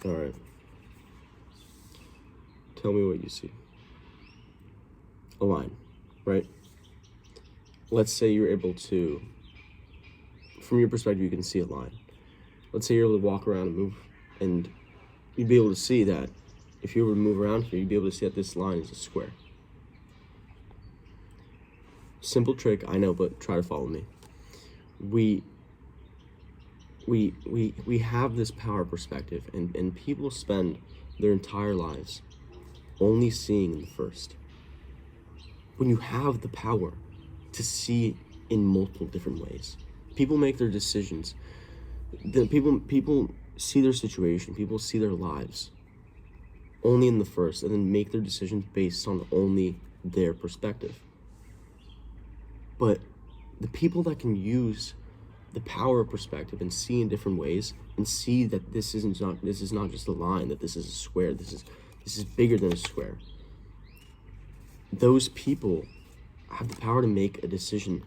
All right. Tell me what you see. A line, right? Let's say you're able to, from your perspective, you can see a line. Let's say you're able to walk around and move, and you'd be able to see that if you were to move around here, you'd be able to see that this line is a square. Simple trick, I know, but try to follow me. We have this power perspective, and people spend their entire lives only seeing the first. When you have the power to see in multiple different ways, people make their decisions. People see their situation, people see their lives only in the first, and then make their decisions based on only their perspective. But the people that can use the power of perspective and see in different ways, and see that this is not just a line, that this is a square, this is bigger than a square. Those people have the power to make a decision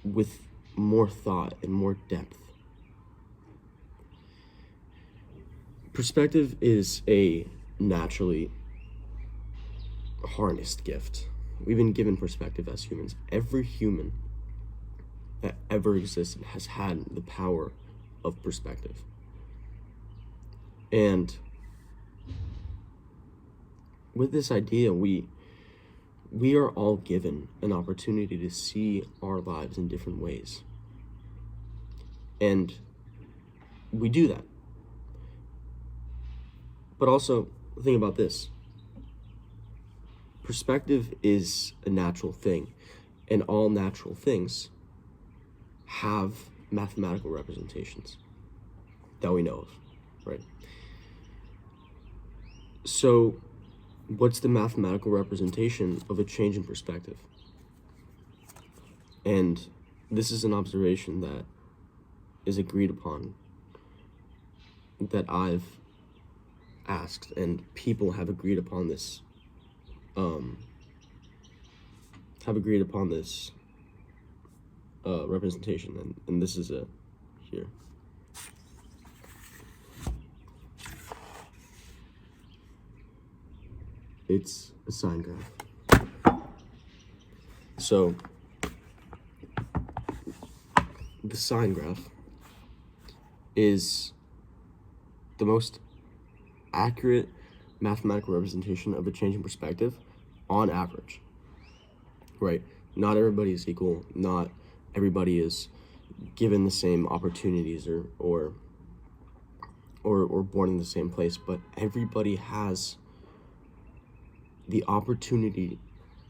with more thought and more depth. Perspective is a naturally harnessed gift. We've been given perspective as humans. Every human that ever existed has had the power of perspective. And with this idea, we are all given an opportunity to see our lives in different ways. And we do that. But also, think about this. Perspective is a natural thing, and all natural things have mathematical representations that we know of, right? So, what's the mathematical representation of a change in perspective? And this is an observation that is agreed upon, that I've asked, and people have agreed upon this representation, and this is it here. It's a sine graph. So the sine graph is the most accurate mathematical representation of a change in perspective on average, right? Not everybody is equal. Not everybody is given the same opportunities or born in the same place, but everybody has the opportunity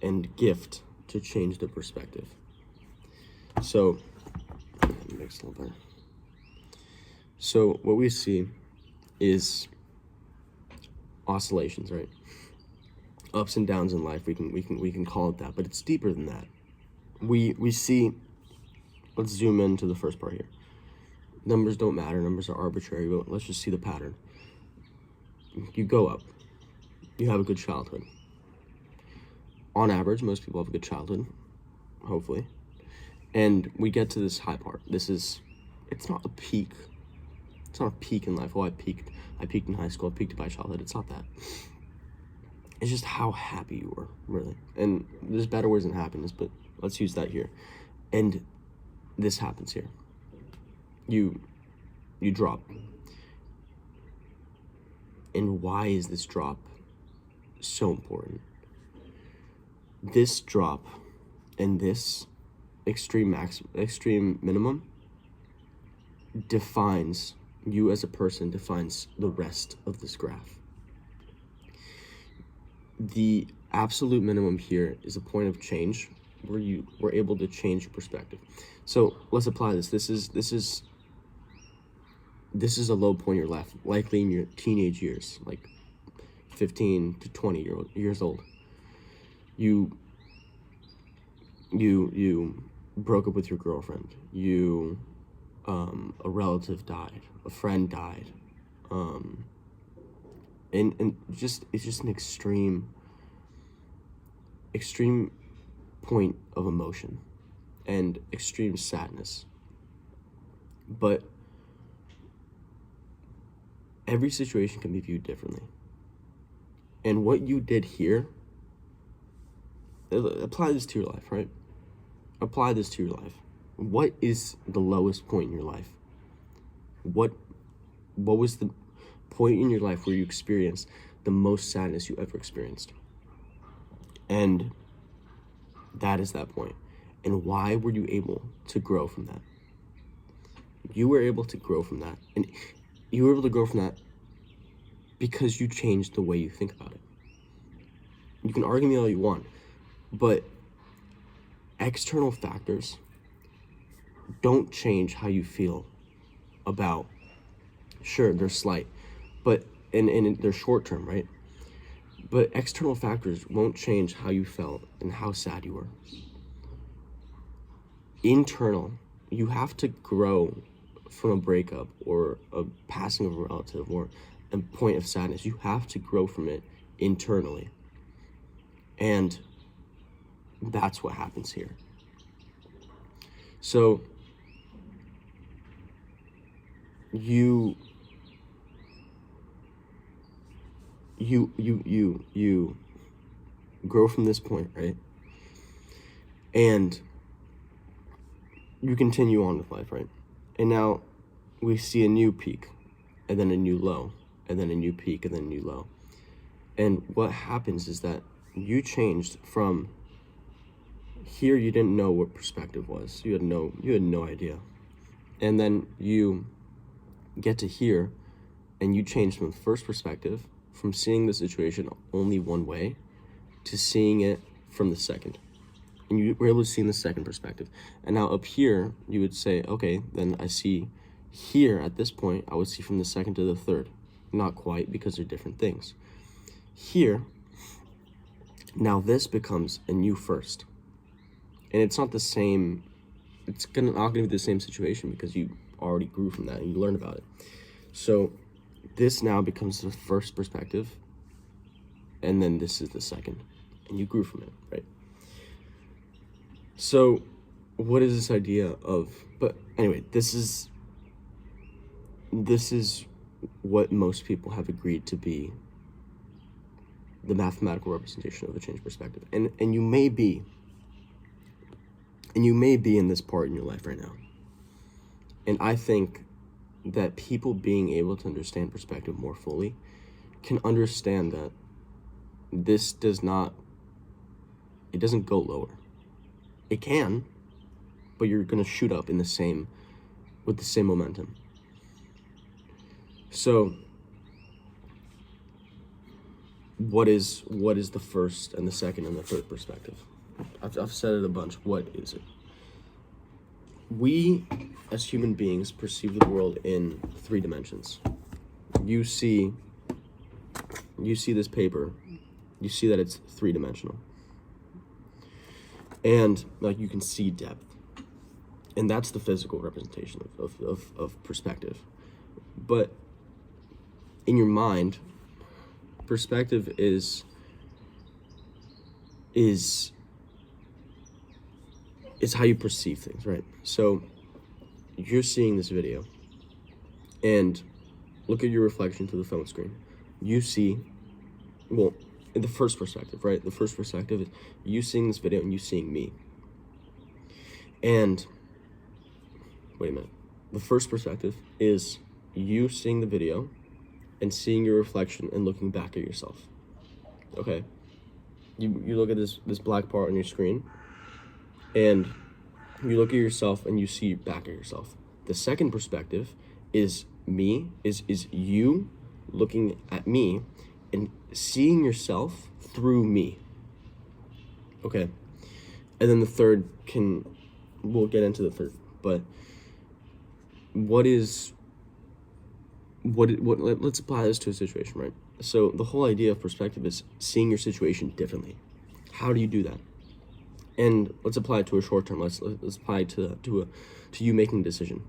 and gift to change their perspective. So, let me make this a little better. So what we see is oscillations, right? Ups and downs in life. We can call it that, but it's deeper than that. We see. Let's zoom into the first part here. Numbers don't matter. Numbers are arbitrary, but let's just see the pattern. You go up. You have a good childhood. On average, most people have a good childhood, hopefully. And we get to this high part. It's not a peak. It's not a peak in life. Oh, I peaked in high school. I peaked in my childhood. It's not that. It's just how happy you were, really. And there's better words than happiness, but let's use that here. And this happens here. You drop. And why is this drop so important? This drop and this extreme minimum defines you as a person, defines the rest of this graph. The absolute minimum here is a point of change where you were able to change your perspective. So let's apply this. This is a low point in your life, likely in your teenage years, like 15 to 20 years old. You broke up with your girlfriend. A relative died. A friend died. And it's just an extreme point of emotion and extreme sadness. But every situation can be viewed differently. And what you did here, apply this to your life, right? Apply this to your life. What is the lowest point in your life? What was the point in your life where you experienced the most sadness you ever experienced? And that is that point. And why were you able to grow from that? You were able to grow from that. And you were able to grow from that because you changed the way you think about it. You can argue me all you want, but external factors don't change how you feel about, sure, they're slight, but and they're short term, right? But external factors won't change how you felt and how sad you were. Internal, you have to grow from a breakup or a passing of a relative or a point of sadness. You have to grow from it internally. And that's what happens here. So you grow from this point, right? And you continue on with life, right? And now we see a new peak, and then a new low, and then a new peak, and then a new low. And what happens is that you changed from here. You didn't know what perspective was. You had no idea. And then you get to here, and you change from the first perspective, from seeing the situation only one way, to seeing it from the second. And you were able to see in the second perspective. And now up here, you would say, okay, then I see here at this point, I would see from the second to the third. Not quite, because they're different things. Here, now this becomes a new first. And it's not the same, not gonna be the same situation because you already grew from that and you learned about it. So this now becomes the first perspective, and then this is the second, and you grew from it, right? So what is this idea of, but anyway, this is what most people have agreed to be the mathematical representation of a changed perspective. And you may be in this part in your life right now. And I think that people being able to understand perspective more fully can understand that this doesn't go lower. It can, but you're going to shoot up with the same momentum. So what is the first and the second and the third perspective? I've said it a bunch. What is it? We, as human beings, perceive the world in 3 dimensions. You see this paper, you see that it's 3-dimensional. And like you can see depth. And that's the physical representation of perspective. But in your mind, perspective is how you perceive things, right? So you're seeing this video and look at your reflection through the phone screen. You see, well, in the first perspective, right? The first perspective is you seeing this video and you seeing me. And wait a minute. The first perspective is you seeing the video and seeing your reflection and looking back at yourself. Okay. You look at this black part on your screen and you look at yourself and you see back at yourself. The second perspective is me, is you looking at me and seeing yourself through me. Okay. And then the third we'll get into the third, but let's apply this to a situation, right? So the whole idea of perspective is seeing your situation differently. How do you do that? And let's apply it to a short term. Let's apply it to you making a decision.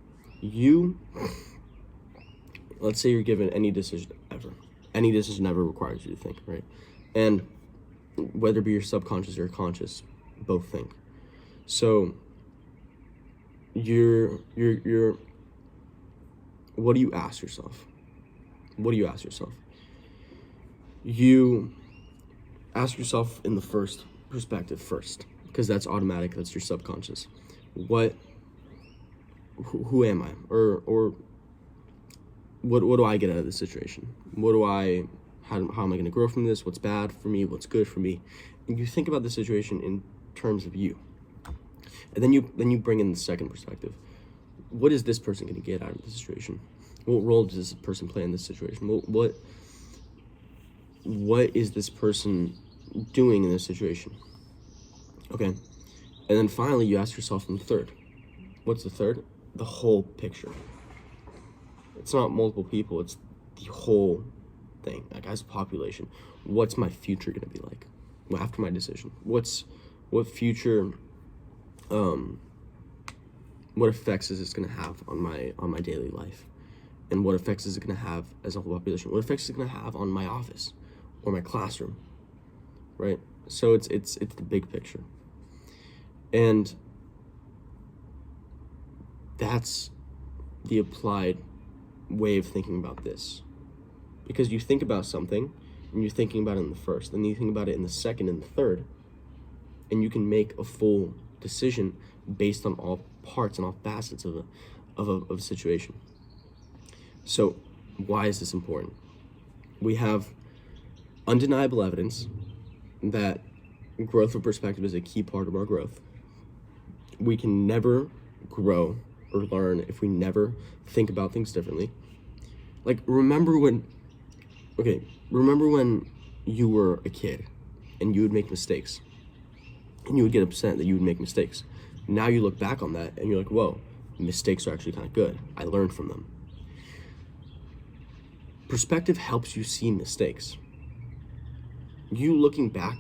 Let's say you're given any decision ever. Any decision ever requires you to think, right? And whether it be your subconscious or your conscious, both think. So you're what do you ask yourself? what do you ask yourself? You ask yourself in the first perspective first, because that's automatic, that's your subconscious. Who am I? Or what do I get out of this situation? How am I going to grow from this? What's bad for me? What's good for me? And you think about the situation in terms of you. And then you bring in the second perspective. What is this person going to get out of the situation? What role does this person play in this situation? What is this person doing in this situation? Okay. And then finally, you ask yourself in the third. What's the third? The whole picture. It's not multiple people, it's the whole thing. Like, as a population, what's my future going to be like after my decision? What future, what effects is this going to have on my daily life? And what effects is it going to have as a whole population? What effects is it going to have on my office or my classroom, right? So it's the big picture. And that's the applied way of thinking about this. Because you think about something, and you're thinking about it in the first, then you think about it in the second and the third, and you can make a full decision based on all parts and all facets of a situation. So why is this important? We have undeniable evidence that growth of perspective is a key part of our growth. We can never grow or learn if we never think about things differently. Like, remember when you were a kid and you would make mistakes and you would get upset that you would make mistakes. Now you look back on that and you're like, whoa, mistakes are actually kind of good. I learned from them. Perspective helps you see mistakes. You looking back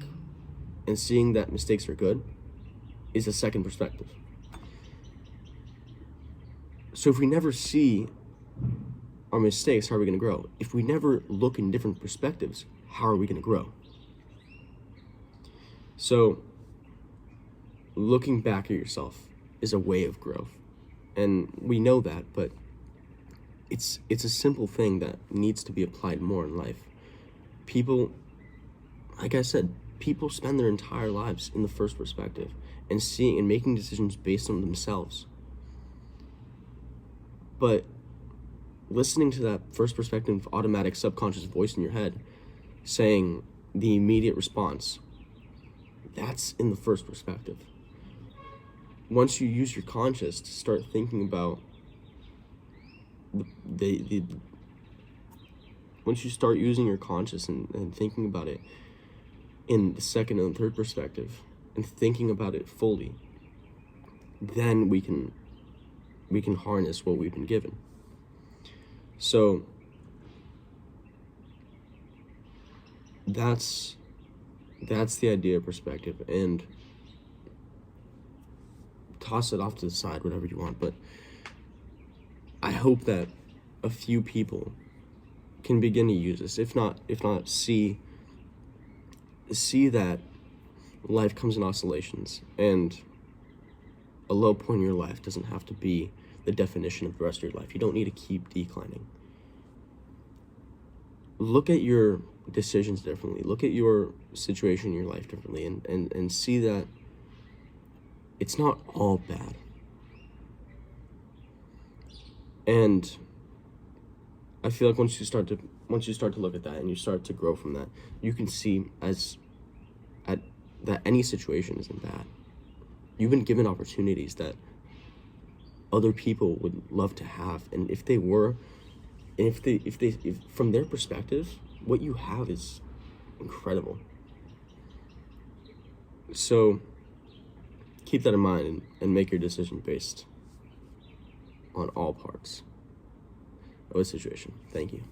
and seeing that mistakes are good is a second perspective. So if we never see our mistakes, how are we going to grow? If we never look in different perspectives, how are we going to grow? So looking back at yourself is a way of growth. And we know that, but it's a simple thing that needs to be applied more in life. People, like I said, people spend their entire lives in the first perspective and seeing and making decisions based on themselves. But listening to that first perspective automatic subconscious voice in your head saying the immediate response, that's in the first perspective. Once you use your conscious to start thinking about once you start using your conscious and thinking about it in the second and third perspective and thinking about it fully, then we can harness what we've been given. So that's the idea of perspective, and toss it off to the side, whatever you want, but I hope that a few people can begin to use this, if not see that life comes in oscillations, and a low point in your life doesn't have to be the definition of the rest of your life. You don't need to keep declining. Look at your decisions differently. Look at your situation in your life differently, and see that it's not all bad. And I feel like once you start to look at that and you start to grow from that, you can see that any situation isn't bad. You've been given opportunities that other people would love to have, and if from their perspective, what you have is incredible. So keep that in mind and make your decision based on all parts of a situation. Thank you.